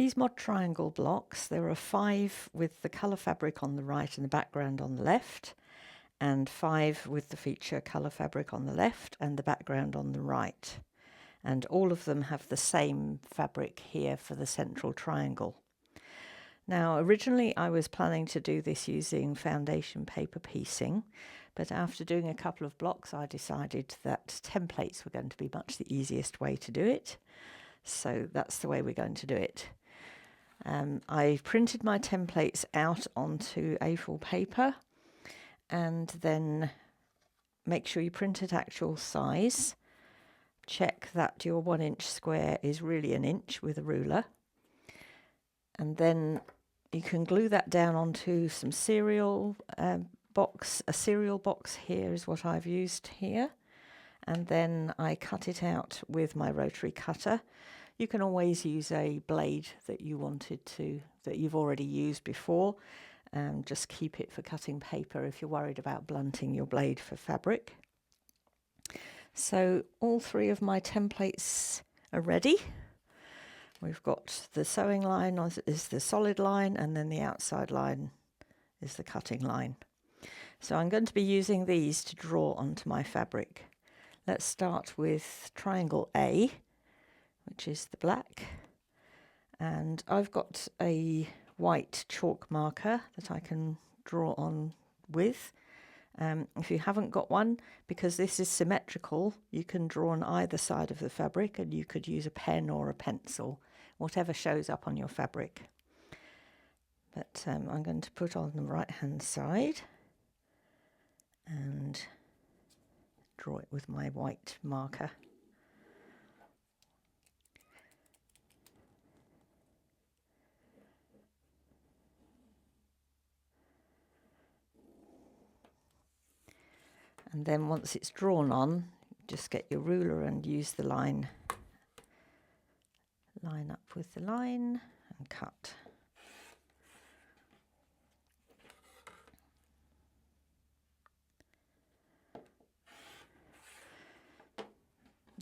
These mod triangle blocks, there are 5 with the colour fabric on the right and the background on the left, and 5 with the feature colour fabric on the left and the background on the right. And all of them have the same fabric here for the central triangle. Now, originally I was planning to do this using foundation paper piecing, but after doing a couple of blocks I decided that templates were going to be much the easiest way to do it. So that's the way we're going to do it. I printed my templates out onto A4 paper, and then make sure you print at actual size. Check that your 1-inch square is really an inch with a ruler, and then you can glue that down onto some cereal box. A cereal box here is what I've used here, and then I cut it out with my rotary cutter. You can always use a blade that you've already used before. Just keep it for cutting paper if you're worried about blunting your blade for fabric. So all 3 of my templates are ready. We've got the sewing line is the solid line, and then the outside line is the cutting line. So I'm going to be using these to draw onto my fabric. Let's start with triangle A, which is the black. And I've got a white chalk marker that I can draw on with. If you haven't got one, because this is symmetrical, you can draw on either side of the fabric, and you could use a pen or a pencil, whatever shows up on your fabric. But I'm going to put on the right hand side and draw it with my white marker. And then once it's drawn on, just get your ruler and use the line up with the line and cut.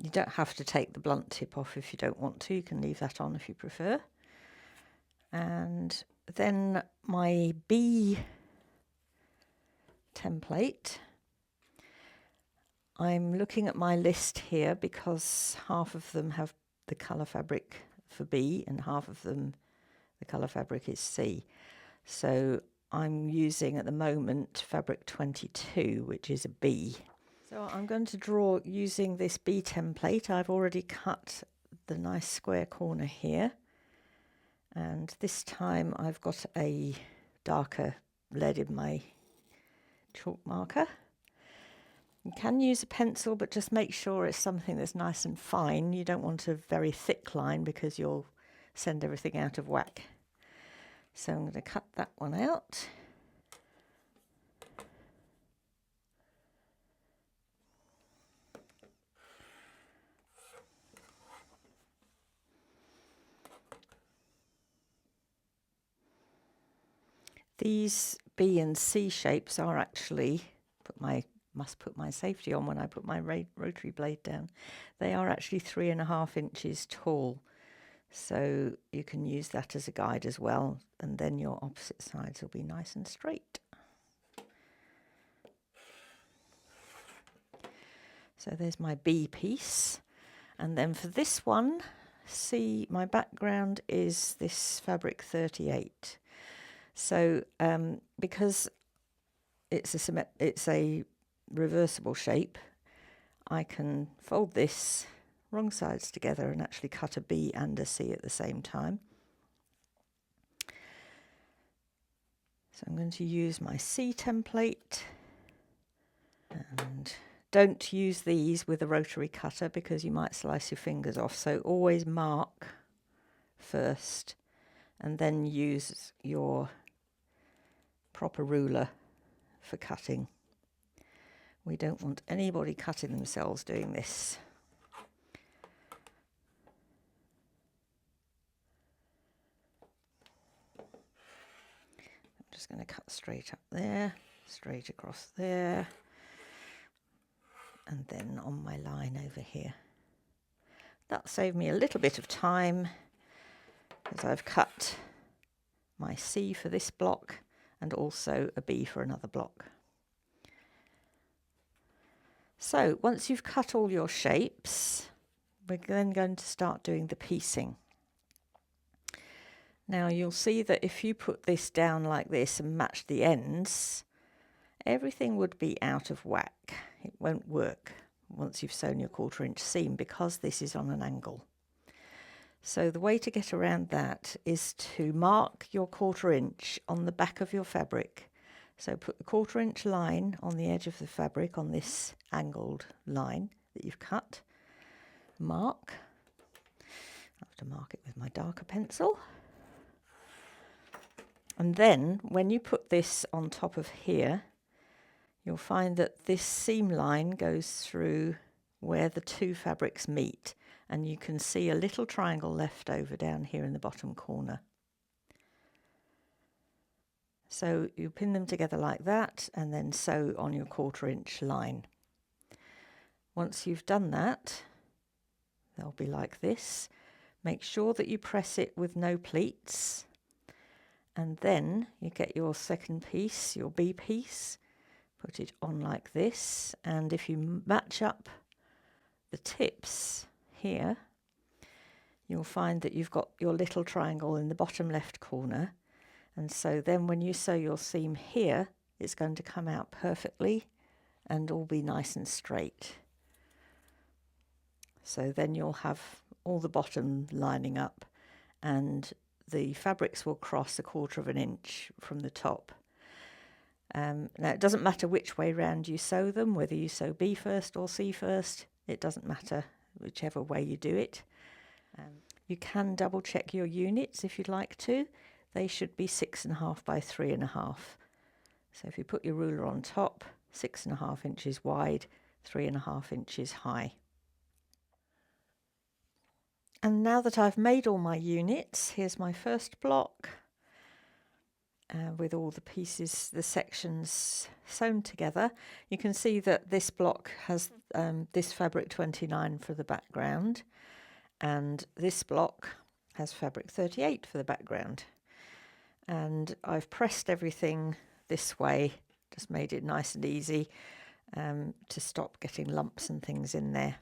You don't have to take the blunt tip off if you don't want to. You can leave that on if you prefer. And then my B template, I'm looking at my list here because half of them have the colour fabric for B and half of them the colour fabric is C. So I'm using at the moment fabric 22, which is a B. So I'm going to draw using this B template. I've already cut the nice square corner here, and this time I've got a darker lead in my chalk marker. You can use a pencil, but just make sure it's something that's nice and fine. You don't want a very thick line because you'll send everything out of whack. So I'm going to cut that one out. These B and C shapes are actually, must put my safety on when I put my rotary blade down. They are actually 3.5 inches tall. So you can use that as a guide as well, and then your opposite sides will be nice and straight. So there's my B piece. And then for this one, see, my background is this fabric 38. So because it's a reversible shape, I can fold this wrong sides together and actually cut a B and a C at the same time. So I'm going to use my C template, and don't use these with a rotary cutter because you might slice your fingers off. So always mark first and then use your proper ruler for cutting. We don't want anybody cutting themselves doing this. I'm just going to cut straight up there, straight across there, and then on my line over here. That saved me a little bit of time, because I've cut my C for this block and also a B for another block. So once you've cut all your shapes, we're then going to start doing the piecing. Now you'll see that if you put this down like this and match the ends, everything would be out of whack. It won't work once you've sewn your 1/4 inch seam because this is on an angle. So the way to get around that is to mark your 1/4 inch on the back of your fabric. So put the 1/4 inch line on the edge of the fabric on this angled line that you've cut. Mark. I have to mark it with my darker pencil. And then when you put this on top of here, you'll find that this seam line goes through where the two fabrics meet, and you can see a little triangle left over down here in the bottom corner. So you pin them together like that and then sew on your 1/4 inch line. Once you've done that, they'll be like this. Make sure that you press it with no pleats, and then you get your second piece, your B piece, put it on like this, and if you match up the tips here, you'll find that you've got your little triangle in the bottom left corner, and so then when you sew your seam here, it's going to come out perfectly and all be nice and straight. So then you'll have all the bottom lining up and the fabrics will cross 1/4 inch from the top. Now it doesn't matter which way round you sew them, whether you sew B first or C first, it doesn't matter whichever way you do it. You can double check your units if you'd like to. They should be 6.5 by 3.5. So if you put your ruler on top, 6.5 inches wide, 3.5 inches high. And now that I've made all my units, here's my first block with all the pieces, the sections sewn together. You can see that this block has this fabric 29 for the background, and this block has fabric 38 for the background. And I've pressed everything this way, just made it nice and easy to stop getting lumps and things in there.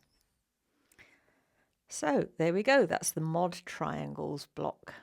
So there we go, that's the Mod Triangles block.